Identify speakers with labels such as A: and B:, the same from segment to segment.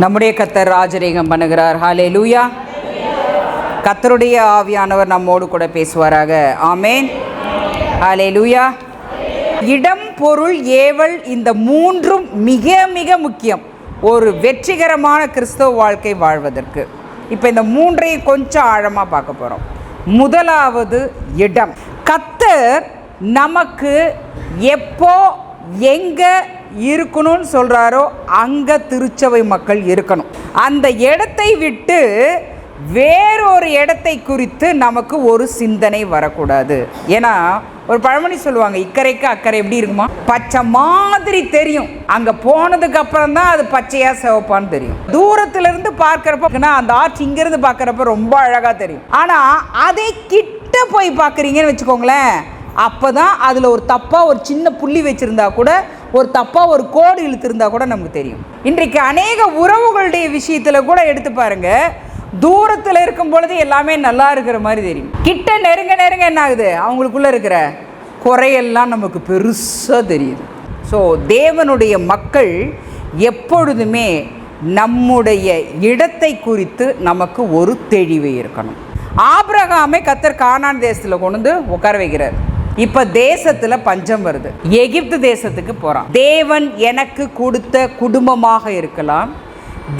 A: நம்முடைய கர்த்தர் ராஜரீகம் பண்ணுகிறார். ஹல்லேலூயா. கர்த்தருடைய ஆவியானவர் நம்மோடு கூட பேசுவாராக. ஆமேன். ஹல்லேலூயா. இடம், பொருள், ஏவல், இந்த மூன்றும் மிக மிக முக்கியம் ஒரு வெற்றிகரமான கிறிஸ்தவ வாழ்க்கை வாழ்வதற்கு. இப்போ இந்த மூன்றையும் கொஞ்சம் ஆழமாக பார்க்க போகிறோம். முதலாவது இடம். கர்த்தர் நமக்கு எப்போ எங்கே இருக்கணும்னு சொல்கிறாரோ அங்கே திருச்சபை மக்கள் இருக்கணும். அந்த இடத்தை விட்டு வேறொரு இடத்தை குறித்து நமக்கு ஒரு சிந்தனை வரக்கூடாது. ஏன்னா ஒரு பழமொழி சொல்லுவாங்க, இக்கரைக்கு அக்கறை எப்படி இருக்குமா, பச்சை மாதிரி தெரியும், அங்கே போனதுக்கு அப்புறம் தான் அது பச்சையாக சிவப்பான்னு தெரியும். தூரத்துலேருந்து பார்க்குறப்ப அந்த ஆர்ச் இங்கேருந்து பார்க்குறப்ப ரொம்ப அழகாக தெரியும். ஆனால் அதை கிட்ட போய் பார்க்குறீங்கன்னு வச்சுக்கோங்களேன், அப்போ தான் அதில் ஒரு தப்பாக ஒரு சின்ன புள்ளி வச்சுருந்தா கூட, ஒரு தப்பாக ஒரு கோடு இழுத்துருந்தா கூட நமக்கு தெரியும். இன்றைக்கு அநேக உறவுகளுடைய விஷயத்தில் கூட எடுத்து பாருங்கள், தூரத்தில் இருக்கும் பொழுது எல்லாமே நல்லா இருக்கிற மாதிரி தெரியும். கிட்ட நெருங்க நெருங்க என்ன ஆகுது, அவங்களுக்குள்ளே இருக்கிற குறையெல்லாம் நமக்கு பெருசாக தெரியுது. ஸோ தேவனுடைய மக்கள் எப்பொழுதுமே நம்முடைய இடத்தை குறித்து நமக்கு ஒரு தெளிவு இருக்கணும். ஆபிரகாமை கர்த்தர் கானான் தேசத்தில் கொண்டு வந்து உட்கார வைக்கிறார். இப்போ தேசத்தில் பஞ்சம் வருது. எகிப்து தேசத்துக்கு போகிறான். தேவன் எனக்கு கொடுத்த குடும்பமாக இருக்கலாம்,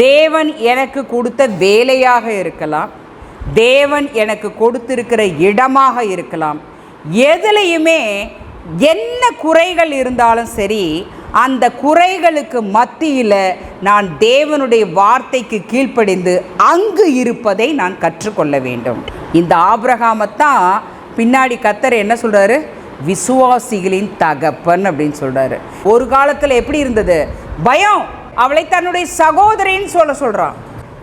A: தேவன் எனக்கு கொடுத்த வேலையாக இருக்கலாம், தேவன் எனக்கு கொடுத்திருக்கிற இடமாக இருக்கலாம், எதுலேயுமே என்ன குறைகள் இருந்தாலும் சரி, அந்த குறைகளுக்கு மத்தியில் நான் தேவனுடைய வார்த்தைக்கு கீழ்ப்படிந்து அங்கு இருப்பதை நான் கற்றுக்கொள்ள வேண்டும். இந்த ஆபிரகாமைத்தான் பின்னாடி கர்த்தர் என்ன சொல்கிறாரு, விசுவாசிகளின் தகப்பன் அப்படின்னு சொல்கிறாரு. ஒரு காலத்தில் எப்படி இருந்தது, பயம். அவளை தன்னுடைய சகோதரின்னு சொல்கிறான்.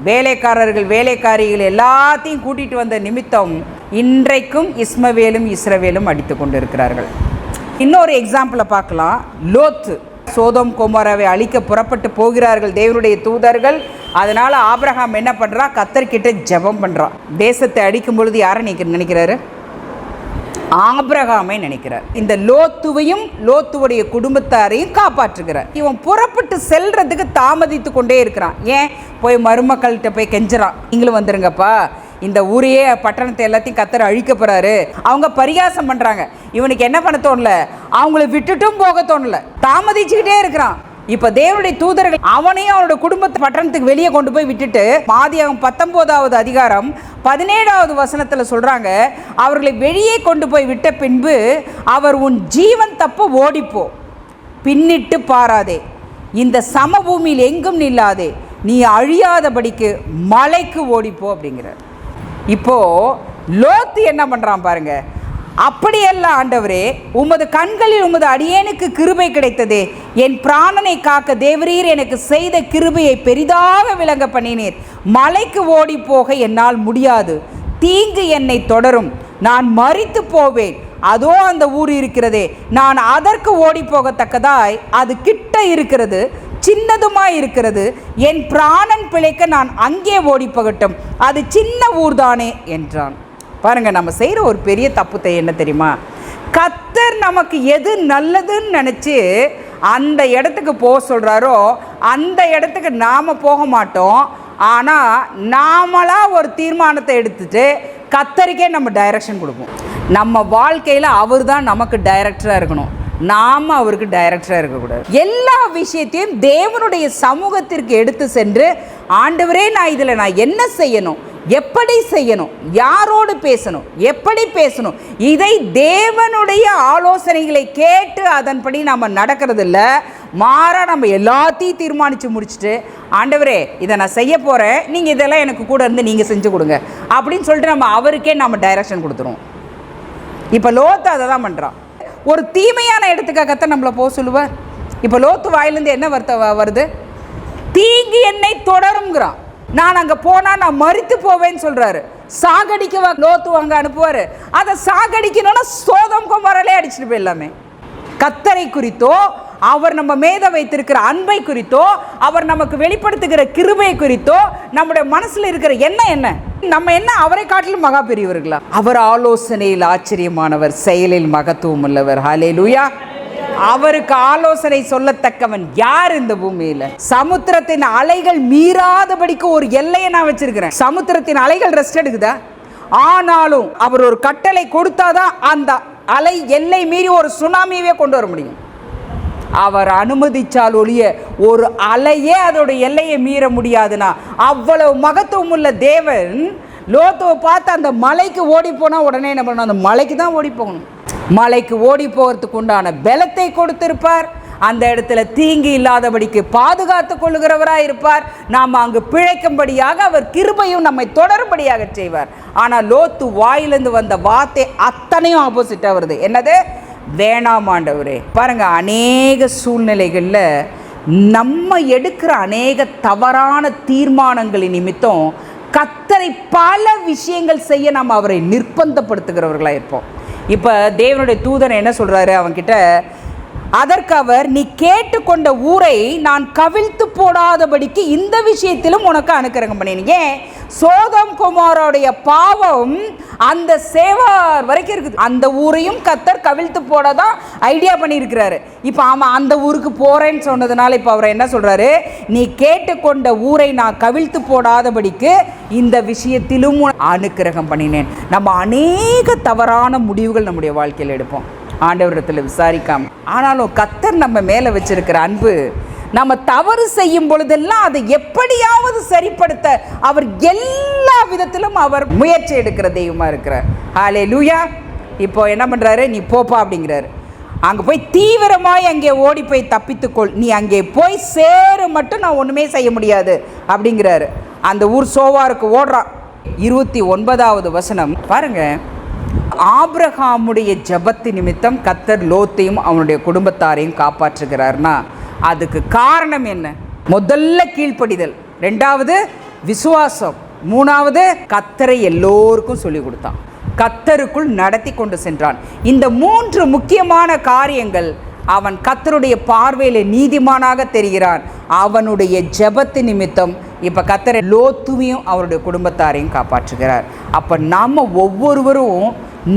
A: வேலைக்காரர்கள் வேலைக்காரிகள் எல்லாத்தையும் கூட்டிகிட்டு வந்த நிமித்தம் இன்றைக்கும் இஸ்மவேலும் இஸ்ரவேலும் அடித்து கொண்டு இருக்கிறார்கள். இன்னொரு எக்ஸாம்பிளை பார்க்கலாம். லோத்து. சோதோம் கொமோராவை அழிக்க புறப்பட்டு போகிறார்கள் தேவனுடைய தூதர்கள். அதனால் ஆபிரகாம் என்ன பண்ணுறான், கர்த்தர்கிட்ட ஜெபம் பண்ணுறான். தேசத்தை அடிக்கும் பொழுது யாரை நினைக்கிறாரு, ஆபிரகாமை நினைக்கிறார். இந்த லோத்துவையும் லோத்துவுடைய குடும்பத்தாரையும் காப்பாற்றுகிறார். இவன் புறப்பட்டு செல்றதுக்கு தாமதித்து கொண்டே இருக்கிறான். ஏன், போய் மருமக்கள்கிட்ட போய் கெஞ்சுறான், நீங்களும் வந்துருங்கப்பா, இந்த ஊரையே பட்டணத்தை எல்லாத்தையும் கர்த்தர் அழிக்க போறாரு. அவங்க பரிகாசம் பண்றாங்க. இவனுக்கு என்ன பண்ண தோணல, அவங்கள விட்டுட்டும் போக தோணல, தாமதிச்சுக்கிட்டே இருக்கிறான். இப்போ தேவனுடைய தூதர்கள் அவனையும் அவனோட குடும்பத்தை பட்டணத்துக்கு வெளியே கொண்டு போய் விட்டுட்டு, ஆதியாகமம் 19வது அதிகாரம் 17வது வசனத்தில் சொல்கிறாங்க, அவர்களை வெளியே கொண்டு போய் விட்ட பின்பு அவர், உன் ஜீவன் தப்ப ஓடிப்போ, பின்னிட்டு பாராதே, இந்த சமபூமியில் எங்கும் நில்லாதே, நீ அழியாதபடிக்கு மலைக்கு ஓடிப்போ அப்படிங்கிறார். இப்போது லோத்து என்ன பண்ணுறான் பாருங்க, அப்படியல்ல ஆண்டவரே, உமது கண்களில் உமது அடியேனுக்கு கிருபை கிடைத்ததே, என் பிராணனை காக்க தேவரீர் எனக்கு செய்த கிருபையை பெரிதாக விளங்க பண்ணினீர், மலைக்கு ஓடி போக என்னால் முடியாது, தீங்கு என்னை தொடரும், நான் மரித்து போவேன், அதோ அந்த ஊர் இருக்கிறதே, நான் அதற்கு ஓடி போகத்தக்கதாய் அது கிட்ட இருக்கிறது, சின்னதுமாய் இருக்கிறது, என் பிராணன் பிழைக்க நான் அங்கே ஓடி போகட்டும், அது சின்ன ஊர்தானே என்றான். பாருங்கள், நம்ம செய்கிற ஒரு பெரிய தப்புத்தை என்ன தெரியுமா, கர்த்தர் நமக்கு எது நல்லதுன்னு நினச்சி அந்த இடத்துக்கு போக சொல்கிறாரோ அந்த இடத்துக்கு நாம் போக மாட்டோம். ஆனால் நாமளாக ஒரு தீர்மானத்தை எடுத்துட்டு கர்த்தருக்கே நம்ம டைரக்ஷன் கொடுப்போம். நம்ம வாழ்க்கையில் அவர் தான் நமக்கு டைரக்டராக இருக்கணும், நாம் அவருக்கு டைரக்டராக இருக்கக்கூடாது. எல்லா விஷயத்தையும் தேவனுடைய சமூகத்திற்கு எடுத்து சென்று, ஆண்டவரே நான் இதில் நான் என்ன செய்யணும், எப்படி செய்யணும், யாரோடு பேசணும், எப்படி பேசணும், இதை தேவனுடைய ஆலோசனைகளை கேட்டு அதன்படி நம்ம நடக்கிறது இல்லை. மாறா நம்ம எல்லாத்தையும் தீர்மானித்து முடிச்சுட்டு, ஆண்டவரே இதை நான் செய்ய போகிறேன், நீங்கள் இதெல்லாம் எனக்கு கூட இருந்து நீங்கள் செஞ்சு கொடுங்க அப்படின்னு சொல்லிட்டு நம்ம அவருக்கே நம்ம டைரக்ஷன் கொடுத்துருவோம். இப்போ லோத்து அதை தான் பண்ணுறான். ஒரு தீமையான இடத்துக்காகத்தான் நம்மளை போக சொல்லுவார். இப்போ லோத்து வாயிலேருந்து என்ன வருது, தீங்கு என்னை தொடருங்கிறான். நான் அங்கே போனால் நான் மரித்து போவேன்னு சொல்கிறாரு. சாகடிக்கவா லோத்து அங்கே அனுப்புவார். அதை சாகடிக்கணும்னா சோதோம் கொமோராலே அடிச்சுட்டு போயிடலாமே. கர்த்தரை குறித்தோ, அவர் நம்ம மேத வைத்திருக்கிற அன்பை குறித்தோ, அவர் நமக்கு வெளிப்படுத்துகிற கிருபை குறித்தோ நம்முடைய மனசில் இருக்கிற என்ன நம்ம என்ன அவரை காட்டிலும் மகா பெரியவர்களா? அவர் ஆலோசனையில் ஆச்சரியமானவர், செயலில் மகத்துவம் உள்ளவர். ஹல்லேலூயா. அவருக்கு ஆலோசனை சொல்லத்தக்கவன் யார் இந்த பூமியில? சமுத்திரத்தின் அலைகள் மீறாதபடிக்கு ஒரு எல்லையை நான் வச்சிருக்கிறேன். சமுத்திரத்தின் அலைகள் ரெஸ்ட் எடுக்குதா? ஆனாலும் அவர் ஒரு கட்டளை கொடுத்தாதான் அந்த அலை எல்லை மீறி ஒரு சுனாமியவே கொண்டு வர முடியும். அவர் அனுமதிச்சால் ஒழிய ஒரு அலையே அதோட எல்லையை மீற முடியாதுன்னா அவ்வளவு மகத்துவம் உள்ள தேவன் லோத்துவை பார்த்து அந்த மலைக்கு ஓடி போனால் உடனே என்ன பண்ணணும்? அந்த மலைக்கு தான் ஓடி போகணும். மலைக்கு ஓடி போகிறதுக்கு உண்டான பலத்தை கொடுத்திருப்பார். அந்த இடத்துல தீங்கு இல்லாதபடிக்கு பாதுகாத்து கொள்ளுகிறவராக இருப்பார். நாம் அங்கு பிழைக்கும்படியாக அவர் கிருபையும் நம்மை தொடரும்படியாக செய்வார். ஆனால் லோத்து வாயிலிருந்து வந்த வார்த்தை அத்தனையும் ஆப்போசிட்டாக வருது. என்னது? வேணாம் ஆண்டவரே. பாருங்க, அநேக சூழ்நிலைகளில் நம்ம எடுக்கிற அநேக தவறான தீர்மானங்களின் நிமித்தம் கர்த்தரை பல விஷயங்கள் செய்ய நம்ம அவரை நிர்பந்தப்படுத்துகிறவர்களாக இருப்போம். இப்போ தேவனுடைய தூதன் என்ன சொல்கிறாரு அவன்கிட்ட? அதற்கு அவர், நீ கேட்டுக்கொண்ட ஊரை நான் கவிழ்த்து போடாதபடிக்கு இந்த விஷயத்திலும் உனக்கு அனுக்கிரகம் பண்ணினேன். ஏன்? சோதம் குமாரோடைய பாவம் அந்த சேவார் வரைக்கும் இருக்குது. அந்த ஊரையும் கர்த்தர் கவிழ்த்து போடதான் ஐடியா பண்ணியிருக்கிறாரு. இப்போ ஆமாம், அந்த ஊருக்கு போகிறேன்னு சொன்னதுனால இப்போ அவர் என்ன சொல்கிறாரு? நீ கேட்டுக்கொண்ட ஊரை நான் கவிழ்த்து போடாதபடிக்கு இந்த விஷயத்திலும் அனுக்கிரகம் பண்ணினேன். நம்ம அநேக தவறான முடிவுகள் நம்முடைய வாழ்க்கையில் எடுப்போம், ஆண்டவரிடத்தில் விசாரிக்காம. ஆனாலும் கர்த்தர் நம்ம மேலே வச்சிருக்கிற அன்பு, நம்ம தவறு செய்யும் பொழுதெல்லாம் அதை எப்படியாவது சரிப்படுத்த அவர் எல்லா விதத்திலும் அவர் முயற்சி எடுக்கிற தெய்வமா இருக்கிறார். ஹல்லேலூயா. இப்போ என்ன பண்றாரு? நீ போப்பா அப்படிங்கிறாரு. அங்கே போய் தீவிரமாய் அங்கே ஓடி போய் தப்பித்துக்கொள், நீ அங்கே போய் சேரு மட்டும் நான் ஒன்றுமே செய்ய முடியாது அப்படிங்கிறாரு. அந்த ஊர் சோவாருக்கு ஓடுறான். 29வது வசனம் பாருங்க. ஆபிரகாமுடைய ஜெபத்து நிமித்தம் கர்த்தர் லோத்தையும் அவனுடைய குடும்பத்தாரையும் காப்பாற்றுகிறார்னா அதுக்கு காரணம் என்ன? முதல்ல கீழ்ப்படிதல், ரெண்டாவது விசுவாசம், மூணாவது கர்த்தரை எல்லோருக்கும் சொல்லி கொடுத்தான், கர்த்தருக்குள் நடத்தி கொண்டு சென்றான். இந்த 3 முக்கியமான காரியங்கள் அவன் கர்த்தருடைய பார்வையில் நீதிமானாக தெரிகிறான். அவனுடைய ஜெபத்து நிமித்தம் இப்போ கர்த்தரை லோத்துவையும் அவருடைய குடும்பத்தாரையும் காப்பாற்றுகிறார். அப்போ நம்ம ஒவ்வொருவரும்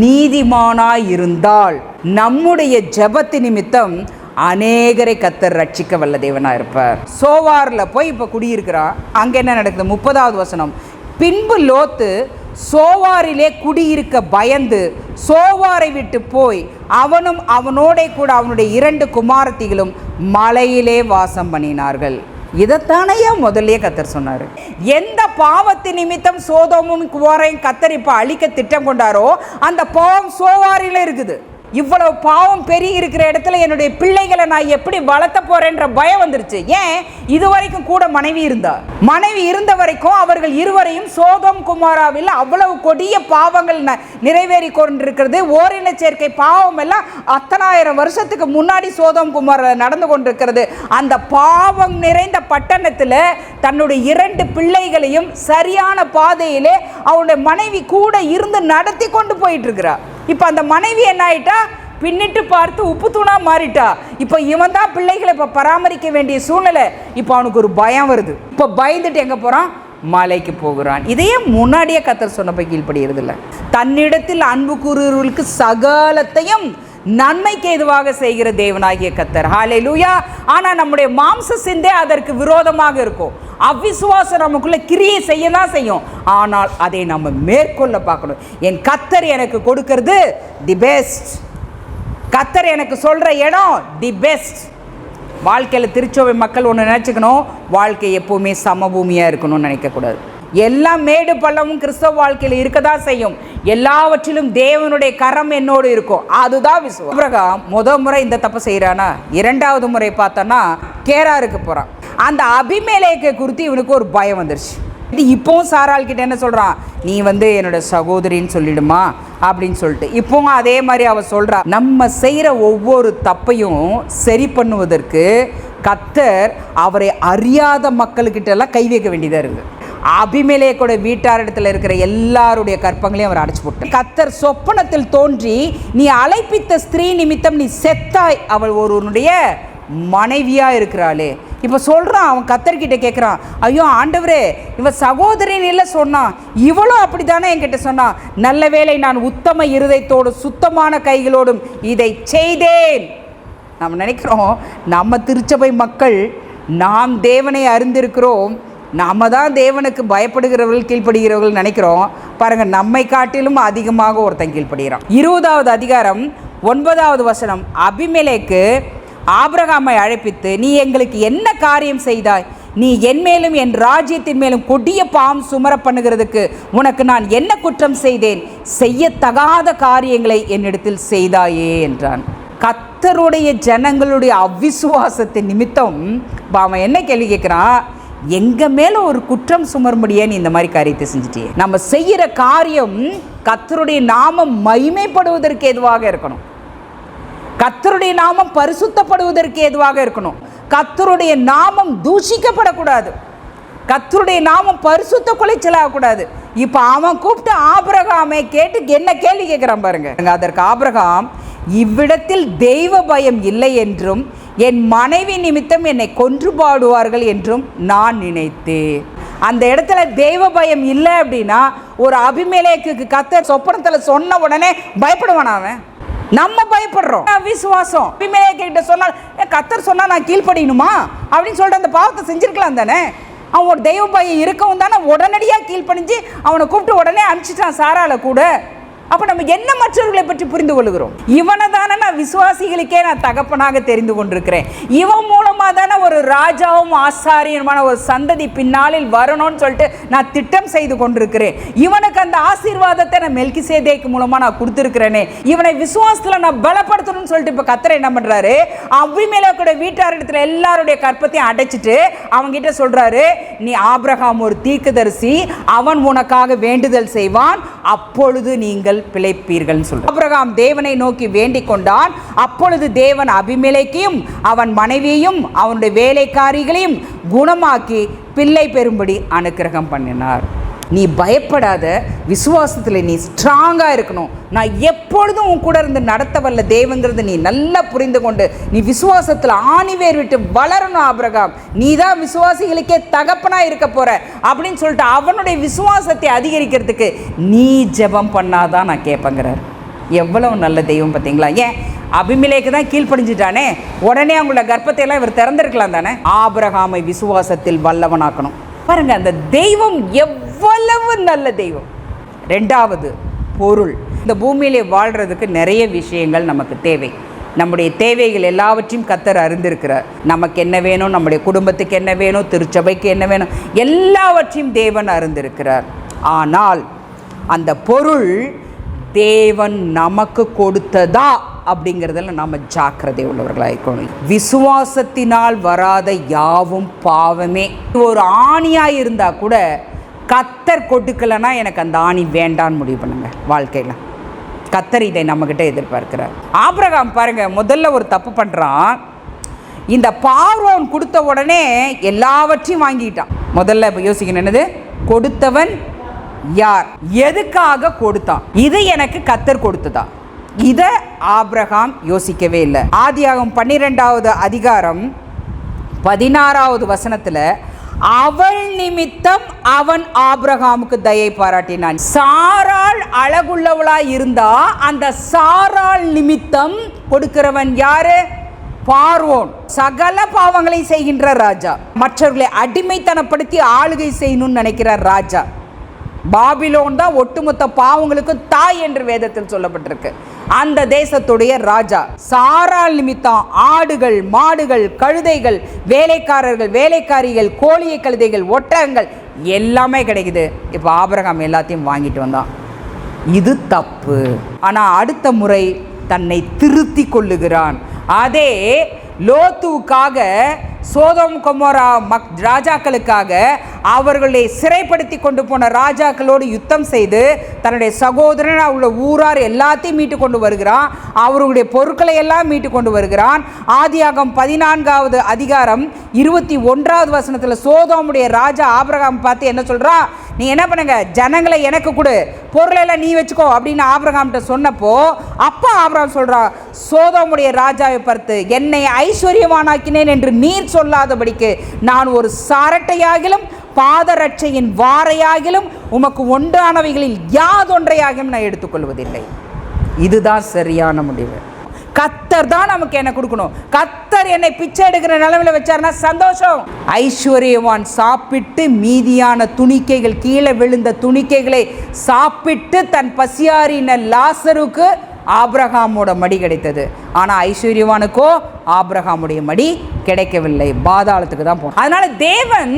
A: நீதிமானாய் இருந்தால் நம்முடைய ஜெபத்து நிமித்தம் அநேகரை கர்த்தர் ரட்சிக்க வல்ல தேவனாக இருப்பார். சோவாரில் போய் இப்போ குடியிருக்கிறான். அங்கே என்ன நடக்குது? 30வது வசனம். பின்பு லோத்து சோவாரிலே குடியிருக்க பயந்து சோவாரை விட்டு போய் அவனும் அவனோட கூட அவனுடைய 2 குமாரத்திகளும் மலையிலே வாசம் பண்ணினார்கள். இதைத்தானையா முதல்ல கர்த்தர் சொன்னார். எந்த பாவத்தின் நிமித்தம் சோதோமும் குமாரையும் கர்த்தர் இப்போ அழிக்க திட்டம் கொண்டாரோ அந்த பாவம் சோவாரில இருக்குது. இவ்வளவு பாவம் பெரிய இருக்கிற இடத்துல என்னுடைய பிள்ளைகளை நான் எப்படி வளர்த்த போறேன்ற பயம் வந்துருச்சு. ஏன்? இதுவரைக்கும் கூட மனைவி இருந்த வரைக்கும் அவர்கள் இருவரையும் சோதோம் குமாராவில் அவ்வளவு கொடிய பாவங்கள் நிறைவேறி கொண்டிருக்கிறது. ஓரின சேர்க்கை பாவம் எல்லாம் 10,000 வருஷத்துக்கு முன்னாடி சோதோம் குமார நடந்து கொண்டிருக்கிறது. அந்த பாவம் நிறைந்த பட்டணத்தில் தன்னுடைய 2 பிள்ளைகளையும் சரியான பாதையிலே அவனுடைய மனைவி கூட இருந்து நடத்தி கொண்டு போயிட்டு இருக்கிறார். இப்போ அந்த மனைவி என்ன ஆயிட்டா? பின்னிட்டு பார்த்து உப்பு தூணா மாறிட்டா. இப்போ இவன் தான் பிள்ளைகளை இப்போ பராமரிக்க வேண்டிய சூழ்நிலை. இப்போ அவனுக்கு ஒரு பயம் வருது. இப்போ பயந்துட்டு எங்கே போகிறான்? மலைக்கு போகிறான். இதையே முன்னாடியே கர்த்தர் சொன்னப்போ கீழ்ப்படுகிறது இல்லை. தன்னிடத்தில் அன்பு கூறுவர்களுக்கு சகலத்தையும் நன்மைக்கு எதுவாக செய்கிற தேவனாகிய கர்த்தர். ஹல்லேலூயா. ஆனால் நம்முடைய மாம்ச சிந்தை அதற்கு விரோதமாக இருக்கும். அவிசுவாசம் நமக்குள்ள கிரியை செய்ய தான் செய்யும். ஆனால் அதை நம்ம மேற்கொள்ள பார்க்கணும். என் கர்த்தர் எனக்கு கொடுக்கிறது தி பெஸ்ட். கர்த்தர் எனக்கு சொல்கிற இடம் தி பெஸ்ட். வாழ்க்கையில் திருச்சோவை மக்கள் ஒன்று நினச்சிக்கணும், வாழ்க்கை எப்போவுமே சமபூமியாக இருக்கணும்னு நினைக்கக்கூடாது. எல்லாம் மேடு பள்ளமும் கிறிஸ்தவ வாழ்க்கையில் இருக்க தான் செய்யும். எல்லாவற்றிலும் தேவனுடைய கரம் என்னோடு இருக்கும். அதுதான் விசுவாசம். ஆபிரகாம் முறை இந்த தப்பு செய்கிறானா? 2வது முறை பார்த்தோன்னா கேராருக்கு போகிறான். அந்த அபிமெலேக்கை குறித்து இவனுக்கு ஒரு பயம் வந்துருச்சு. இது இப்போவும் சாராள் கிட்ட என்ன சொல்கிறான்? நீ என்னோட சகோதரின்னு சொல்லிடுமா அப்படின்னு சொல்லிட்டு இப்போவும் அதே மாதிரி அவ சொல்கிறா. நம்ம செய்கிற ஒவ்வொரு தப்பையும் சரி பண்ணுவதற்கு கர்த்தர் அவரை அறியாத மக்களுக்கிட்டெல்லாம் கை வைக்க வேண்டியதாக இருக்குது. அபிமெலேக்கோட வீட்டாரிடத்தில் இருக்கிற எல்லாருடைய கற்பங்களையும் அவர் அடைச்சு போட்டார். கர்த்தர் சொப்பனத்தில் தோன்றி, நீ அழைப்பித்த ஸ்திரீ நிமித்தம் நீ செத்தாய், அவள் ஒருவனுடைய மனைவியா இருக்கிறாளே. இப்போ சொல்கிறான், அவன் கர்த்தர்கிட்ட கேட்குறான், ஐயோ ஆண்டவரே, இவன் சகோதரின் இல்லை சொன்னான், இவளும் அப்படி தானே என்கிட்ட சொன்னான். நல்ல வேளை நான் உத்தம இருதயத்தோடு சுத்தமான கைகளோடும் இதை செய்தேன். நம்ம நினைக்கிறோம் நம்ம திருச்சபை மக்கள் நாம் தேவனை அறிந்திருக்கிறோம், நாம் தான் தேவனுக்கு பயப்படுகிறவர்கள் கீழ்ப்படுகிறவர்கள் நினைக்கிறோம். பாருங்கள், நம்மை காட்டிலும் அதிகமாக ஒருத்தன் கீழ்ப்படுகிறான். 20வது அதிகாரம் 9வது வசனம், அபிமெலேக்கு ஆபிரகாமை அழைப்பித்து, நீ எங்களுக்கு என்ன காரியம் செய்தாய்? நீ என் மேலும் என் ராஜ்யத்தின் மேலும் கொடிய பாவம் சுமர பண்ணுகிறதுக்கு உனக்கு நான் என்ன குற்றம் செய்தேன்? செய்யத்தகாத காரியங்களை என்னிடத்தில் செய்தாயே என்றான். கர்த்தருடைய ஜனங்களுடைய அவிசுவாசத்தின் நிமித்தம் அவன் என்ன கேள்வி கேட்குறான்? எங்கள் மேலே ஒரு குற்றம் சுமரும்படியே நீ இந்த மாதிரி காரியத்தை செஞ்சுட்டியே. நம்ம செய்கிற காரியம் கர்த்தருடைய நாமம் மகிமைப்படுவதற்கு ஏதுவாக இருக்கணும், கர்த்தருடைய நாமம் பரிசுத்தப்படுவதற்கு ஏதுவாக இருக்கணும், கர்த்தருடைய நாமம் தூஷிக்கப்படக்கூடாது, கர்த்தருடைய நாமம் பரிசுத்த குலைச்சலாகக்கூடாது. இப்போ அவன் கூப்பிட்டு ஆபிரகாமை கேட்டு என்ன கேள்வி கேட்குறான் பாருங்க. அதற்கு ஆபிரகாம், இவ்விடத்தில் தெய்வ பயம் இல்லை என்றும் என் மனைவி நிமித்தம் என்னை கொன்று பாடுவார்கள் என்றும் நான் நினைத்தேன். அந்த இடத்துல தெய்வ பயம் இல்லை அப்படின்னா ஒரு அபிமெலேக்குக்கு கர்த்தர் சொப்பனத்தில் சொன்ன உடனே பயப்படுவான் அவன். நம்ம பயப்படுறோம். விசுவாசம் அபிமெலேக்கிட்ட சொன்னால் கர்த்தர் சொன்னா நான் கீழ்ப்படியணுமா அப்படின்னு சொல்லிட்டு அந்த பாவத்தை செஞ்சிருக்கலாம் தானே. அவன் ஒரு தெய்வ பயம் இருக்கவும் தானே உடனடியாக கீழ்ப்படிஞ்சு அவனை கூப்பிட்டு உடனே அனுப்பிச்சிட்டான் சாரால கூட. அப்போ நம்ம என்ன மற்றவர்களை பற்றி புரிந்து கொள்கிறோம்? இவனை தானே நான் விசுவாசிகளுக்கே நான் தகப்பனாக தெரிந்து கொண்டிருக்கிறேன், இவன் மூலமாக தானே ஒரு ராஜாவும் ஆசாரியனுமான ஒரு சந்ததி பின்னாளில் வரணும்னு சொல்லிட்டு நான் திட்டம் செய்து கொண்டிருக்கிறேன். இவனுக்கு அந்த ஆசீர்வாதத்தை நான் மெல்கிசேதேக்கு மூலமாக நான் கொடுத்துருக்கிறேனே, இவனை விசுவாசத்தில் நான் பலப்படுத்தணும்னு சொல்லிட்டு இப்போ கர்த்தர் என்ன பண்ணுறாரு? அபிமெலேக்குடைய வீட்டாரிடத்தில் எல்லாருடைய கற்பத்தையும் அடைச்சிட்டு அவங்ககிட்ட சொல்கிறாரு, நீ ஆபிரகாம் ஒரு தீர்க்கதரிசி, அவன் உனக்காக வேண்டுதல் செய்வான், அப்பொழுது நீங்கள் பிழைப்பீர்கள் சொல்ற. ஆபிரகாம் தேவனை நோக்கி வேண்டிக் கொண்டான். அப்பொழுது தேவன் அபிமெலேக்கையும் அவன் மனைவியையும் அவனுடைய வேலைக்காரிகளையும் குணமாக்கி பிள்ளை பெறும்படி அனுக்கிரகம் பண்ணினார். நீ பயப்படாத, விசுவாசத்தில் நீ ஸ்ட்ராங்காக இருக்கணும். நான் எப்பொழுதும் உன் கூட இருந்து நடத்த வல்ல தேவங்கிறது நீ நல்லா புரிந்து கொண்டு நீ விசுவாசத்தில் ஆணிவேர் விட்டு வளரணும். ஆபிரகாம், நீ தான் விசுவாசிகளுக்கே தகப்பனாக இருக்க போற அப்படின்னு சொல்லிட்டு அவனுடைய விசுவாசத்தை அதிகரிக்கிறதுக்கு நீ ஜெபம் பண்ணாதான் நான் கேட்பேங்கிறார். எவ்வளவு நல்ல தெய்வம் பார்த்தீங்களா? ஏன் அபிமெலேக்கு தான் கீழ்ப்படிஞ்சிட்டானே, உடனே அவங்களோட கர்ப்பத்தை எல்லாம் இவர் திறந்திருக்கலாம் தானே. ஆபிரகாமை விசுவாசத்தில் வல்லவனாக்கணும். பாருங்க, அந்த தெய்வம் எவ்வளவு நல்ல தெய்வம். ரெண்டாவது, பொருள். இந்த பூமியிலே வாழ்கிறதுக்கு நிறைய விஷயங்கள் நமக்கு தேவை. நம்முடைய தேவைகள் எல்லாவற்றையும் கர்த்தர் அறிந்திருக்கிறார். நமக்கு என்ன வேணும், நம்முடைய குடும்பத்துக்கு என்ன வேணும், திருச்சபைக்கு என்ன வேணும், எல்லாவற்றையும் தேவன் அறிந்திருக்கிறார். ஆனால் அந்த பொருள் தேவன் நமக்கு கொடுத்ததா அப்படிங்கிறதுல நம்ம ஜாக்கிரதை உள்ளவர்களாக இருக்கணும். விசுவாசத்தினால் வராத யாவும் பாவமே. ஒரு ஆணியாக இருந்தால் கூட கர்த்தர் கொடுக்கலைன்னா எனக்கு அந்த ஆணி வேண்டான்னு முடிவு பண்ணுங்க. வாழ்க்கையில் கர்த்தர் இதை நம்மக்கிட்ட எதிர்பார்க்கிறார். ஆபிரகாம் பாருங்க, முதல்ல ஒரு தப்பு பண்ணுறான். இந்த பார்வோன் கொடுத்த உடனே எல்லாவற்றையும் வாங்கிட்டான். முதல்ல இப்போ யோசிக்கணும், என்னது கொடுத்தவன் யார், எதுக்காக கொடுத்தான், இது எனக்கு கர்த்தர் கொடுத்ததா? இதை ஆபிரகாம் யோசிக்கவே இல்லை. ஆதியாகமம் 12வது அதிகாரம் 16வது வசனத்தில், அவள் நிமித்தம் அவன் ஆபிரகாமுக்கு தயை பாராட்டினான். சாராள் அழகுள்ளவளாய் இருந்தா அந்த சாராள் நிமித்தம் கொடுக்கிறவன் யாரு? பார்வோன். சகல பாவங்களை செய்கின்ற ராஜா, மற்றவர்களை அடிமைத்தனப்படுத்தி ஆளுகை செய்யணும்னு நினைக்கிறார் ராஜா. பாபிலோன் தான் ஒட்டுமொத்த பாவங்களுக்கு தாய் என்று வேதத்தில் சொல்லப்பட்டிருக்கு. அந்த தேசத்துடைய ராஜா. சாராள் நிமித்தம் ஆடுகள், மாடுகள், கழுதைகள், வேலைக்காரர்கள், வேலைக்காரிகள், கோழியை கழுதைகள், ஒட்டகங்கள் எல்லாமே கிடைக்குது. இப்போ ஆபிரகாம் எல்லாத்தையும் வாங்கிட்டு வந்தான். இது தப்பு. ஆனால் அடுத்த முறை தன்னை திருத்தி கொள்ளுகிறான். அதே லோத்துவுக்காக, சோதோம் கொமோரா ராஜாக்களுக்காக அவர்களை சிறைப்படுத்தி கொண்டு போன ராஜாக்களோடு யுத்தம் செய்து தன்னுடைய சகோதரன் உள்ள ஊரார் எல்லாத்தையும் மீட்டு கொண்டு வருகிறான். அவர்களுடைய பொருட்களை எல்லாம் மீட்டு கொண்டு வருகிறான். ஆதியாகமம் 14வது அதிகாரம் 21வது வசனத்தில் சோதோமுடைய ராஜா ஆபிரகாம் பார்த்து என்ன சொல்கிறான்? நீ என்ன பண்ணுங்க, ஜனங்களை எனக்கு கொடு, பொருளெல்லாம் நீ வச்சுக்கோ அப்படின்னு ஆபிரகாம்கிட்ட சொன்னப்போ அப்பா ஆபிரகாம் சொல்கிறான், சோதோமுடைய ராஜாவை பார்த்து, என்னை ஐஸ்வர்யவானாக்கினேன் என்று நீர் சொல்லாதபடிக்கு நான் ஒரு சாரட்டையாகிலும் பாதரட்சையின் வாரையாகிலும் உமக்கு ஒன்றானவைகளில் யாதொன்றையாகிலும் நான் எடுத்துக்கொள்வதில்லை. இதுதான் சரியான முடிவு. கர்த்தர் தான் நமக்கு என்ன கொடுக்கணும். கர்த்தர் என்னை பிச்சை எடுக்கிற நிலைமையில வச்சாருன்னா சந்தோஷம். ஐஸ்வர்யவான் சாப்பிட்டு மீதியான துணிக்கைகள், கீழே விழுந்த துணிக்கைகளை சாப்பிட்டு தன் பசியாரின லாசருக்கு ஆபிரகாமோட மடி கிடைத்தது. ஆனால் ஐஸ்வர்யவானுக்கோ ஆபிரகாமுடைய மடி கிடைக்கவில்லை, பாதாளத்துக்கு தான் போனோம். அதனால தேவன்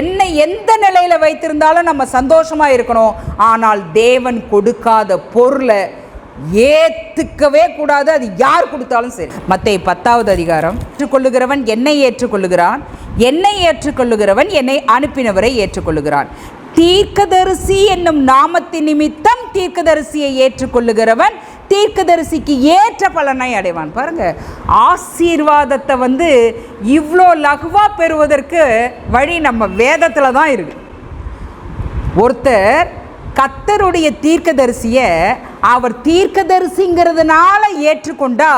A: என்னை எந்த நிலையில வைத்திருந்தாலும் நம்ம சந்தோஷமா இருக்கணும். ஆனால் தேவன் கொடுக்காத பொருளை ஏற்றுக்கவே கூடாது, அது யார் கொடுத்தாலும் சரி. மத்தேயு 10வது அதிகாரம், ஏற்றுக்கொள்ளுகிறவன் என்னை ஏற்றுக்கொள்ளுகிறான், என்னை ஏற்றுக்கொள்ளுகிறவன் என்னை அனுப்பினவரை ஏற்றுக்கொள்ளுகிறான். தீர்க்கதரிசி என்னும் நாமத்தின் நிமித்தம் தீர்க்கதரிசியை ஏற்றுக்கொள்ளுகிறவன் தீர்க்கதரிசிக்கு ஏற்ற பலனை அடைவான். பாருங்க, ஆசீர்வாதத்தை இவ்வளோ லகுவா பெறுவதற்கு வழி நம்ம வேதத்தில் தான் இருக்கு. ஒருத்தர் கர்த்தருடைய தீர்க்கதரிசியை அவர் தீர்க்கதரிசிங்கிறதுனால ஏற்றுக்கொண்டா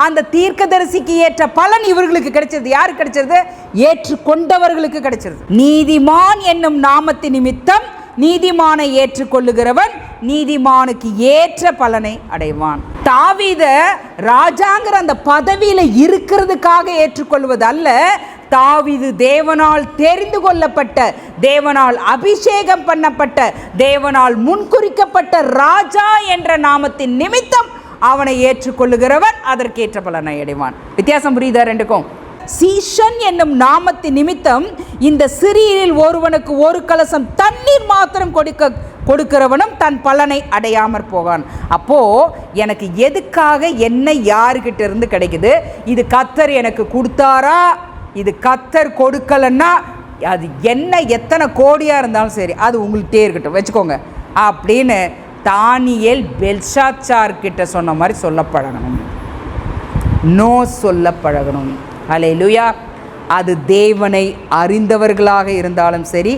A: அந்த தீர்க்கதரிசிக்கு ஏற்ற பலன் இவர்களுக்கு கிடைச்சது. யாருக்கு கிடைச்சது? ஏற்றுக்கொண்டவர்களுக்கு கிடைச்சது. நீதிமான் என்னும் நாமத்தின் நிமித்தம் நீதிமானை ஏற்றுக்கொள்ளுகிறவன் நீதிமானுக்கு ஏற்ற பலனை அடைவான். தாவீத ராஜாங்கிற அந்த பதவியில இருக்கிறதுக்காக ஏற்றுக்கொள்வது அல்ல, தாவீது தேவனால் தெரிந்து கொள்ளப்பட்ட, தேவனால் அபிஷேகம் பண்ணப்பட்ட, தேவனால் முன்குறிக்கப்பட்ட ராஜா என்ற நாமத்தின் நிமித்தம் அவனை ஏற்றுக்கொள்ளுகிறவன் அதற்கேற்ற பலனை அடைவான். வித்தியாசம் புரியுதா ரெண்டுக்கும்? சீஷன் என்னும் நாமத்தின் நிமித்தம் இந்த சிறியரில் ஒருவனுக்கு ஒரு கலசம் தண்ணீர் மாத்திரம் கொடுக்கிறவனும் தன் பலனை அடையாமற் போவான். அப்போ எனக்கு எதுக்காக என்ன யாருக்கிட்ட இருந்து கிடைக்குது? இது கர்த்தர் எனக்கு கொடுத்தாரா, இது கர்த்தர் கொடுக்கலன்னா அது என்ன எத்தனை கோடியாக இருந்தாலும் சரி அது உங்கள்கிட்டே இருக்கட்டும் வச்சுக்கோங்க அப்படின்னு தானியேல் பெல்ஷாத்சார்கிட்ட சொன்ன மாதிரி சொல்ல பழகணும். நோ சொல்ல பழகணும். ஹல்லேலூயா. அது தேவனை அறிந்தவர்களாக இருந்தாலும் சரி,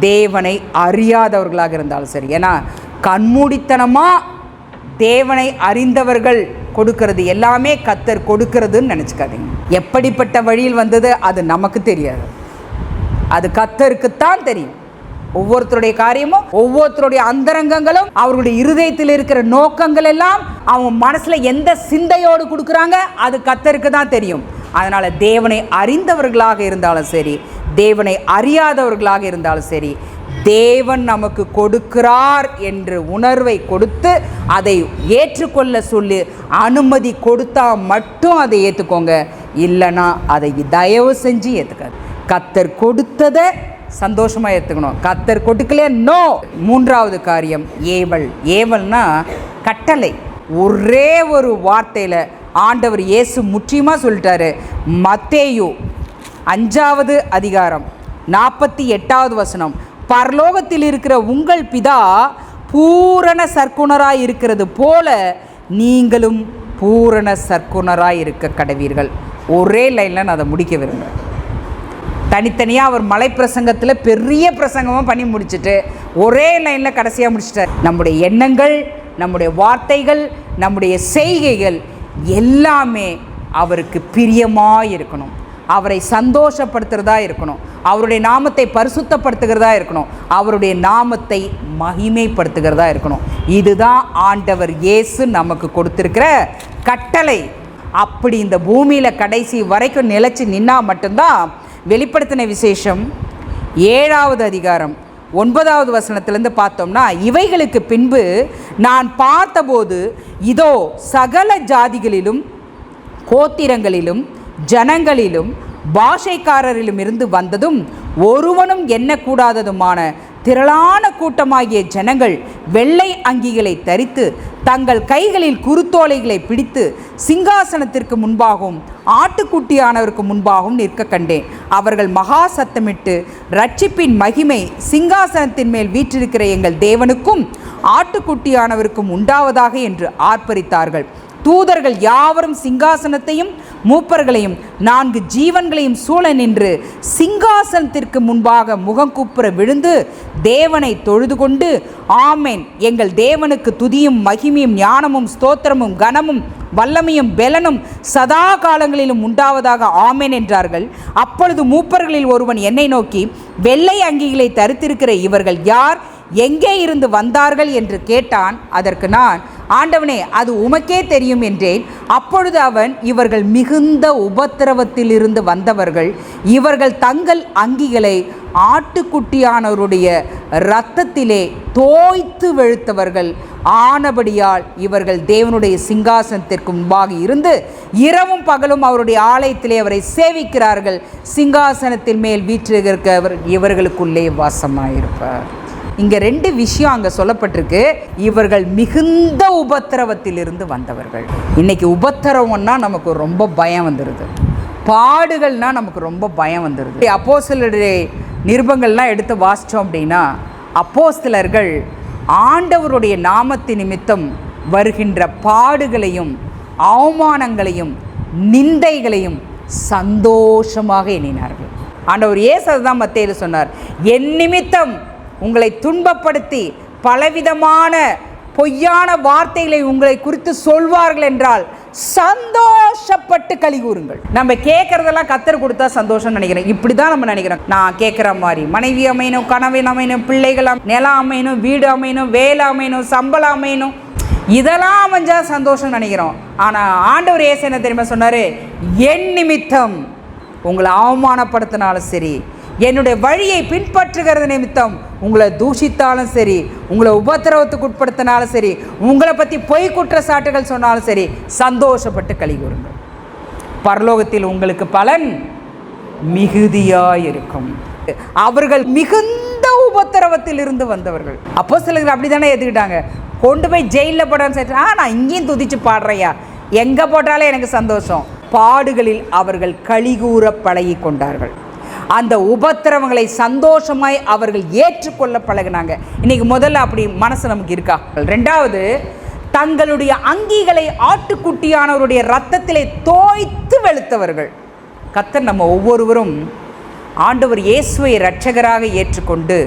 A: தேவனை அறியாதவர்களாக இருந்தாலும் சரி. ஏன்னா கண்மூடித்தனமாக தேவனை அறிந்தவர்கள் கொடுக்கறது எல்லாமே கர்த்தர் கொடுக்கறதுன்னு நினச்சிக்காதீங்க. எப்படிப்பட்ட வழியில் வந்தது அது நமக்கு தெரியாது, அது கர்த்தருக்குத்தான் தெரியும். ஒவ்வொருத்தருடைய காரியமும் ஒவ்வொருத்தருடைய அந்தரங்கங்களும் அவர்களுடைய இருதயத்தில் இருக்கிற நோக்கங்கள் எல்லாம் அவங்க மனசுல எந்த சிந்தையோடு கொடுக்குறாங்க அது கர்த்தருக்கு தான் தெரியும். அதனால தேவனை அறிந்தவர்களாக இருந்தாலும் சரி, தேவனை அறியாதவர்களாக இருந்தாலும் சரி, தேவன் நமக்கு கொடுக்கிறார் என்று உணர்வை கொடுத்து அதை ஏற்றுக்கொள்ள சொல்லி அனுமதி கொடுத்தா மட்டும் அதை ஏற்றுக்கோங்க, இல்லைன்னா அதை தயவு செஞ்சு ஏற்றுக்காது. கர்த்தர் கொடுத்ததை சந்தோஷமாக ஏற்றுக்கணும், கர்த்தர் கொடுக்கலையே நோ. 3வது காரியம் ஏவல். ஏவல்னா கட்டளை. ஒரே ஒரு வார்த்தையில் ஆண்டவர் இயேசு முற்றிலுமாக சொல்லிட்டாரு. மத்தேயு 5வது அதிகாரம் 48வது வசனம், பரலோகத்தில் இருக்கிற உங்கள் பிதா பூரண சற்குணராய் இருக்கிறது போல நீங்களும் பூரண சற்குணராய் இருக்க கடவீர்கள். ஒரே லைனில் நான் அதை முடிக்க விரும்புகிறேன். தனித்தனியாக அவர் மலை பிரசங்கத்தில் பெரிய பிரசங்கமாக பண்ணி முடிச்சுட்டு ஒரே லைனில் கடைசியாக முடிச்சிட்டார். நம்முடைய எண்ணங்கள், நம்முடைய வார்த்தைகள், நம்முடைய செய்கைகள் எல்லாமே அவருக்கு பிரியமாக இருக்கணும், அவரை சந்தோஷப்படுத்துகிறதா இருக்கணும், அவருடைய நாமத்தை பரிசுத்தப்படுத்துகிறதா இருக்கணும், அவருடைய நாமத்தை மகிமைப்படுத்துகிறதா இருக்கணும். இதுதான் ஆண்டவர் இயேசு நமக்கு கொடுத்திருக்கிற கட்டளை. அப்படி இந்த பூமியில் கடைசி வரைக்கும் நிலைச்சு நின்னா மட்டும்தான் வெளிப்படுத்தின விசேஷம் 7வது அதிகாரம் 9வது வசனத்திலேருந்து பார்த்தோம்னா, இவைகளுக்கு பின்பு நான் பார்த்தபோது இதோ சகல ஜாதிகளிலும் கோத்திரங்களிலும் ஜனங்களிலும் பாஷைக்காரரிலும் இருந்து வந்ததும் ஒருவனும் எண்ணக்கூடாததுமான திரளான கூட்டமாகிய ஜனங்கள் வெள்ளை அங்கிகளை தரித்து தங்கள் கைகளில் குருத்தோலைகளை பிடித்து சிங்காசனத்திற்கு முன்பாகவும் ஆட்டுக்குட்டியானவருக்கு முன்பாகவும் நிற்க கண்டேன். அவர்கள் மகா சத்தமிட்டு, ரட்சிப்பின் மகிமை சிங்காசனத்தின் மேல் வீற்றிருக்கிற எங்கள் தேவனுக்கும் ஆட்டுக்குட்டியானவருக்கும் உண்டாவதாக என்று ஆர்ப்பரித்தார்கள். தூதர்கள் யாவரும் சிங்காசனத்தையும் மூப்பர்களையும் 4 ஜீவன்களையும் சூழ நின்று சிங்காசனத்திற்கு முன்பாக முகங்குப்புற விழுந்து தேவனை தொழுது கொண்டு, ஆமென், எங்கள் தேவனுக்கு துதியும் மகிமையும் ஞானமும் ஸ்தோத்திரமும் கனமும் வல்லமையும் பெலனும் சதா காலங்களிலும் உண்டாவதாக ஆமென் என்றார்கள். அப்பொழுது மூப்பர்களில் ஒருவன் என்னை நோக்கி, வெள்ளை அங்கிகளை தரித்திருக்கிற இவர்கள் யார், எங்கே இருந்து வந்தார்கள் என்று கேட்டான். அதற்கு நான், ஆண்டவனே, அது உமக்கே தெரியும் என்றேன். அப்பொழுது அவன், இவர்கள் மிகுந்த உபத்திரவத்தில் இருந்து வந்தவர்கள், இவர்கள் தங்கள் அங்கிகளை ஆட்டுக்குட்டியானவருடைய இரத்தத்திலே தோய்த்து வெளுத்தவர்கள் ஆனபடியால் இவர்கள் தேவனுடைய சிங்காசனத்திற்கு முன்பாக இருந்து இரவும் பகலும் அவருடைய ஆலயத்திலே அவரை சேவிக்கிறார்கள். சிங்காசனத்தின் மேல் வீற்றிருக்கிறவர் இவர்களுக்குள்ளே வாசமாயிருப்பார். இங்கே 2 விஷயம் அங்கே சொல்லப்பட்டிருக்கு. இவர்கள் மிகுந்த உபத்திரவத்திலிருந்து வந்தவர்கள். இன்னைக்கு உபத்திரவம்னா நமக்கு ரொம்ப பயம் வந்துடுது, பாடுகள்னால் நமக்கு ரொம்ப பயம் வந்துடுது. அப்போஸ்தலருடைய நிருபங்கள்லாம் எடுத்து வாசித்தோம் அப்படின்னா, அப்போஸ்தலர்கள் ஆண்டவருடைய நாமத்தின் நிமித்தம் வருகின்ற பாடுகளையும் அவமானங்களையும் நிந்தைகளையும் சந்தோஷமாக எண்ணினார்கள். ஆண்டவர் இயேசு அதுதான் மத்தேயுல சொன்னார், என் நிமித்தம் உங்களை துன்பப்படுத்தி பலவிதமான பொய்யான வார்த்தைகளை உங்களை குறித்து சொல்வார்கள் என்றால் சந்தோஷப்பட்டு களி கூறுங்கள். நம்ம கேட்கறதெல்லாம் கத்தர் கொடுத்தா சந்தோஷம் நினைக்கிறேன். இப்படி தான் நம்ம நினைக்கிறோம். நான் கேட்குற மாதிரி மனைவி அமையணும், கணவன் அமையணும், பிள்ளைகள் நிலம் அமையணும், வீடு அமையணும், வேலை அமையணும், சம்பளம் அமையணும், இதெல்லாம் அமைஞ்சா சந்தோஷம் நினைக்கிறோம். ஆனால் ஆண்டவர் இயேசு என்ன தெரியுமா சொன்னார், என் நிமித்தம் உங்களை அவமானப்படுத்தினாலும் சரி, என்னுடைய வழியை பின்பற்றுகிறது நிமித்தம் உங்களை தூஷித்தாலும் சரி, உங்களை உபத்திரவத்துக்கு உட்படுத்தினாலும் சரி, உங்களை பற்றி பொய் குற்றச்சாட்டுகள் சொன்னாலும் சரி, சந்தோஷப்பட்டு களி கூறுங்கள். பரலோகத்தில் உங்களுக்கு பலன் மிகுதியாயிருக்கும். அவர்கள் மிகுந்த உபத்திரவத்தில் இருந்து வந்தவர்கள். அப்போஸ்தலர்கள் அப்படி தானே ஏற்றுக்கிட்டாங்க. கொண்டு போய் ஜெயிலில் போடான்னு சொல்லிட்டு, நான் இங்கேயும் துதிச்சு பாடுறையா, எங்கே போட்டாலே எனக்கு சந்தோஷம். பாடுகளில் அவர்கள் களிகூற பழகி கொண்டார்கள். அந்த உபத்திரவங்களை சந்தோஷமாய் அவர்கள் ஏற்றுக்கொள்ள பழகினாங்க. இன்னைக்கு முதல்ல அப்படி மனசு நமக்கு இருக்கா? 2வது, தங்களுடைய அங்கிகளை ஆட்டுக்குட்டியானவருடைய இரத்தத்திலே தோய்த்து வெளுத்தவர்கள். கர்த்தர் நம்ம ஒவ்வொருவரும் ஆண்டவர் இயேசுவை இரட்சகராக ஏற்றுக்கொண்டு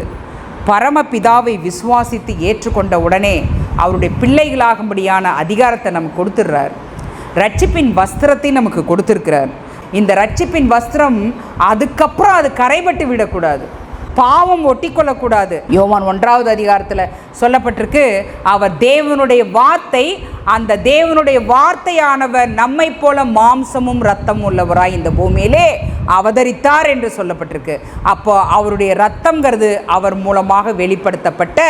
A: பரமபிதாவை விசுவாசித்து ஏற்றுக்கொண்ட உடனே அவருடைய பிள்ளைகளாகும்படியான அதிகாரத்தை நமக்கு கொடுத்துடுறார். ரட்சிப்பின் வஸ்திரத்தை நமக்கு கொடுத்துருக்கிறார். இந்த ரட்சிப்பின் வஸ்திரம் அதுக்கப்புறம் அது கரைபட்டு விடக்கூடாது, பாவம் ஒட்டி கொள்ளக்கூடாது. யோவான் 1வது அதிகாரத்தில் சொல்லப்பட்டிருக்கு, அவர் தேவனுடைய வார்த்தை, அந்த தேவனுடைய வார்த்தையானவர் நம்மை போல மாம்சமும் இரத்தமும் உள்ளவராய் இந்த பூமியிலே அவதரித்தார் என்று சொல்லப்பட்டிருக்கு. அப்போ அவருடைய இரத்தம்ங்கிறது அவர் மூலமாக வெளிப்படுத்தப்பட்ட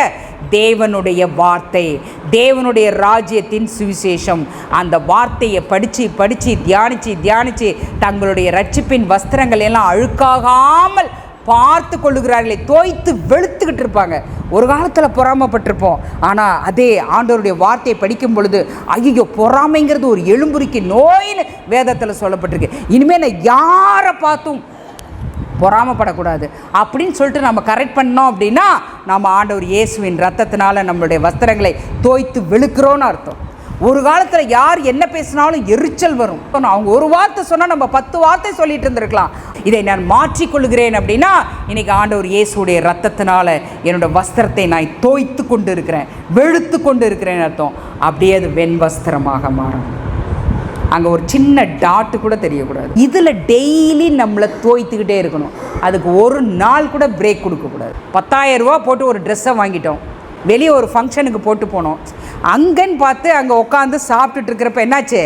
A: தேவனுடைய வார்த்தை, தேவனுடைய ராஜ்யத்தின் சுவிசேஷம். அந்த வார்த்தையை படித்து தியானித்து தங்களுடைய ரட்சிப்பின் வஸ்திரங்கள் எல்லாம் அழுக்காகாமல் பார்த்து கொள்ளுகிறார்களே, தோய்த்து வெளுத்துக்கிட்டு இருப்பாங்க. ஒரு காலத்தில் பொறாமப்பட்டிருப்போம். ஆனால் அதே ஆண்டவருடைய வார்த்தையை படிக்கும் பொழுது, ஐயோ பொறாமைங்கிறது ஒரு எலும்புரிக்கு நோயின்னு வேதத்தில் சொல்லப்பட்டிருக்கு. இனிமேல் நான் யாரை பார்த்தும் பொறாமப்படக்கூடாது அப்படின்னு சொல்லிட்டு நம்ம கரெக்ட் பண்ணோம் அப்படின்னா, நம்ம ஆண்டவர் இயேசுவின் ரத்தத்தினால நம்மளுடைய வஸ்திரங்களை தோய்த்து வெளுக்கிறோன்னு அர்த்தம். ஒரு காலத்தில் யார் என்ன பேசினாலும் எரிச்சல் வரும். அவங்க ஒரு வார்த்தை சொன்னால் நம்ம 10 வார்த்தை சொல்லிட்டு இருந்திருக்கலாம். இதை நான் மாற்றிக்கொள்கிறேன் அப்படின்னா, இன்றைக்கி ஆண்டவர் இயேசுடைய ரத்தத்தினால என்னோடய வஸ்திரத்தை நான் தோய்த்து கொண்டு இருக்கிறேன், வெளுத்து கொண்டு இருக்கிறேன்னு அர்த்தம். அப்படியே அது வெண் வஸ்திரமாக மாறும். அங்கே ஒரு சின்ன டாட்டு கூட தெரியக்கூடாது. இதில் டெய்லி நம்மளை தோய்த்துக்கிட்டே இருக்கணும். அதுக்கு ஒரு நாள் கூட பிரேக் கொடுக்கக்கூடாது. 10,000 ரூபா போட்டு ஒரு ட்ரெஸ்ஸை வாங்கிட்டோம், வெளியே ஒரு ஃபங்க்ஷனுக்கு போட்டு போனோம். அங்கன்னு பார்த்து அங்கே உட்காந்து சாப்பிட்டுட்டு இருக்கிறப்ப என்னாச்சு,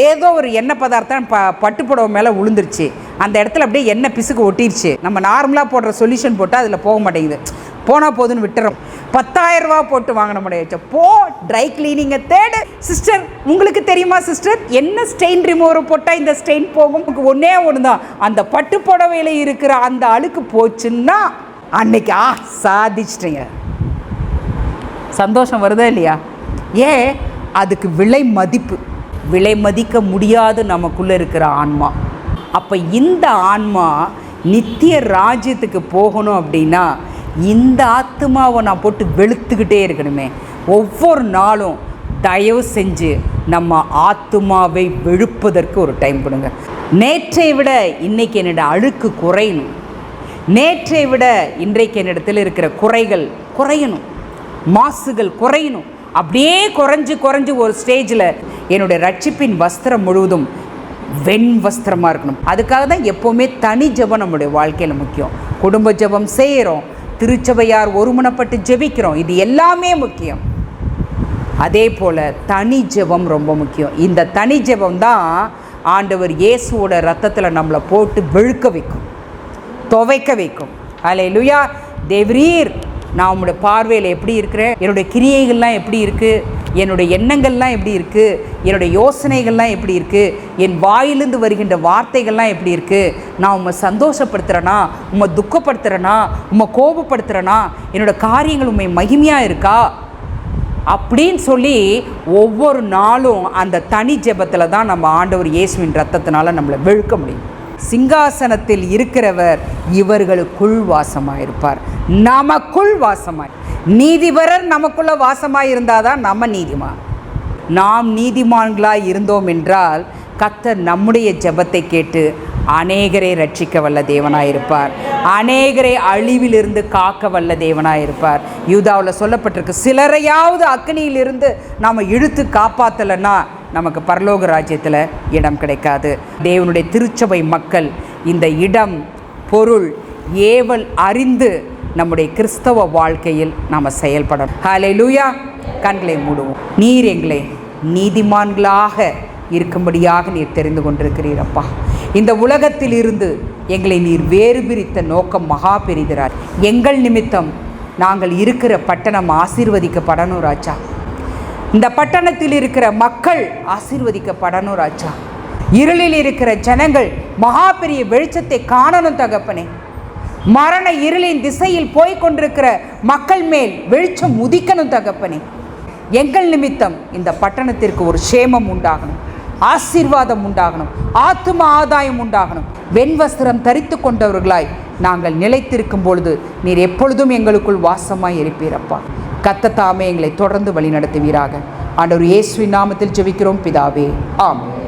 A: ஏதோ ஒரு எண்ணெய் பதார்த்தம் பட்டுப்புடவை மேலே விழுந்துருச்சு. அந்த இடத்துல அப்படியே எண்ணெய் பிசுக்கு ஒட்டிருச்சு. நம்ம நார்மலாக போடுற சொல்யூஷன் போட்டால் அதில் போக மாட்டேங்குது. போனால் போதுன்னு விட்டுறோம். 10,000 ரூபா போட்டு வாங்கின முடியாது. போ ட்ரை கிளீனிங்கை தேடு. சிஸ்டர் உங்களுக்கு தெரியுமா சிஸ்டர், என்ன ஸ்டெயின் ரிமூவர் போட்டால் இந்த ஸ்டெயின் போகும்? ஒன்றே ஒன்று தான், அந்த பட்டு புடவையில் இருக்கிற அந்த அழுக்கு போச்சுன்னா அன்னைக்கு சாதிச்சிட்டீங்க. சந்தோஷம் வருதா இல்லையா? ஏன்? அதுக்கு விலை மதிக்க முடியாது நமக்குள்ளே இருக்கிற ஆன்மா. அப்போ இந்த ஆன்மா நித்திய ராஜ்யத்துக்கு போகணும் அப்படின்னா இந்த ஆத்மாவை நான் போட்டு வெளுத்துக்கிட்டே இருக்கணுமே. ஒவ்வொரு நாளும் தயவு செஞ்சு நம்ம ஆத்மாவை வெளுப்பதற்கு ஒரு டைம் கொடுங்க. நேற்றை விட இன்றைக்கி என்னோட அழுக்கு குறையணும், நேற்றை விட இன்றைக்கு என்னிடத்தில் இருக்கிற குறைகள் குறையணும், மாசுகள் குறையணும். அப்படியே குறைஞ்சு ஒரு ஸ்டேஜில் என்னுடைய ரட்சிப்பின் வஸ்திரம் முழுவதும் வெண் வஸ்திரமாக இருக்கணும். அதுக்காக தான் எப்போவுமே தனி ஜெபம் நம்முடைய வாழ்க்கையில் முக்கியம். குடும்ப ஜெபம் செய்கிறோம், திருச்சபையார் ஒருமனப்பட்டு ஜெபிக்கிறோம், இது எல்லாமே முக்கியம். அதே போல் தனி ஜெபம் ரொம்ப முக்கியம். இந்த தனி ஜெபம் தான் ஆண்டவர் இயேசுவோட ரத்தத்தில் நம்மளை போட்டு வெளுக்க வைக்கும், துவைக்க வைக்கும். அல்லேலூயா. தேவரீர், நான் உங்களுடைய பார்வையில் எப்படி இருக்கிறேன், என்னுடைய கிரியைகள்லாம் எப்படி இருக்குது, என்னுடைய எண்ணங்கள்லாம் எப்படி இருக்குது, என்னுடைய யோசனைகள்லாம் எப்படி இருக்குது, என் வாயிலிருந்து வருகின்ற வார்த்தைகள்லாம் எப்படி இருக்குது, நான் உம்மை சந்தோஷப்படுத்துகிறேனா, உம்மை துக்கப்படுத்துகிறேனா, உம்மை கோபப்படுத்துகிறேனா, என்னோடய காரியங்கள் உண்மை மகிமையாக இருக்கா அப்படின்னு சொல்லி ஒவ்வொரு நாளும் அந்த தனி ஜெபத்தில் தான் நம்ம ஆண்டவர் இயேசுவின் ரத்தத்தினால நம்மளை வெளுக்க முடியும். சிங்காசனத்தில் இருக்கிறவர் இவர்களுக்குள் வாசமாயிருப்பார், நமக்குள் வாசமாய். நீதிபரர் நமக்குள்ள வாசமாய் இருந்தாதான் நம்ம நீதிமான். நாம் நீதிமான்களாய் இருந்தோம் என்றால் கர்த்தர் நம்முடைய ஜெபத்தை கேட்டு அநேகரை ரட்சிக்க வல்ல தேவனாயிருப்பார், அநேகரை அழிவிலிருந்து காக்க வல்ல தேவனாயிருப்பார். யூதாவில் சொல்லப்பட்டிருக்கு, சிலரையாவது அக்னியிலிருந்து நாம் இழுத்து காப்பாற்றலைன்னா நமக்கு பரலோக ராஜ்யத்தில் இடம் கிடைக்காது. தேவனுடைய திருச்சபை மக்கள் இந்த இடம், பொருள், ஏவல் அறிந்து நம்முடைய கிறிஸ்தவ வாழ்க்கையில் நாம் செயல்படணும். ஹல்லேலூயா. கண்களை மூடுவோம். நீர் எங்களை நீதிமான்களாக இருக்கும்படியாக நீர் தெரிந்து கொண்டிருக்கிறீரப்பா. இந்த உலகத்தில் இருந்து எங்களை நீர் வேறு பிரித்த நோக்கம் மகா பெரிதார். எங்கள் நிமித்தம் நாங்கள் இருக்கிற பட்டணம் ஆசீர்வதிக்கப்படணும் ராஜா. இந்த பட்டணத்தில் இருக்கிற மக்கள் ஆசீர்வதிக்கப்படணும் ராஜா. இருளில் இருக்கிற ஜனங்கள் மகா பெரிய வெளிச்சத்தை காணணும் தகப்பனே. மரண இருளின் திசையில் போய்கொண்டிருக்கிற மக்கள் மேல் வெளிச்சம் உதிக்கணும் தகப்பனே. எங்கள் நிமித்தம் இந்த பட்டணத்திற்கு ஒரு சேமம் உண்டாகணும், ஆசீர்வாதம் உண்டாகணும், ஆத்தும ஆதாயம் உண்டாகணும். வெண்வஸ்திரம் தரித்து கொண்டவர்களாய் நாங்கள் நிலைத்திருக்கும் பொழுது நீர் எப்பொழுதும் எங்களுக்குள் வாசமாய் இருப்பீரப்பா. கர்த்தர் தாமே எங்களை தொடர்ந்து வழி நடத்துவீராக. ஆண்டவர் இயேசுவின் நாமத்தில் ஜெபிக்கிறோம் பிதாவே, ஆமென்.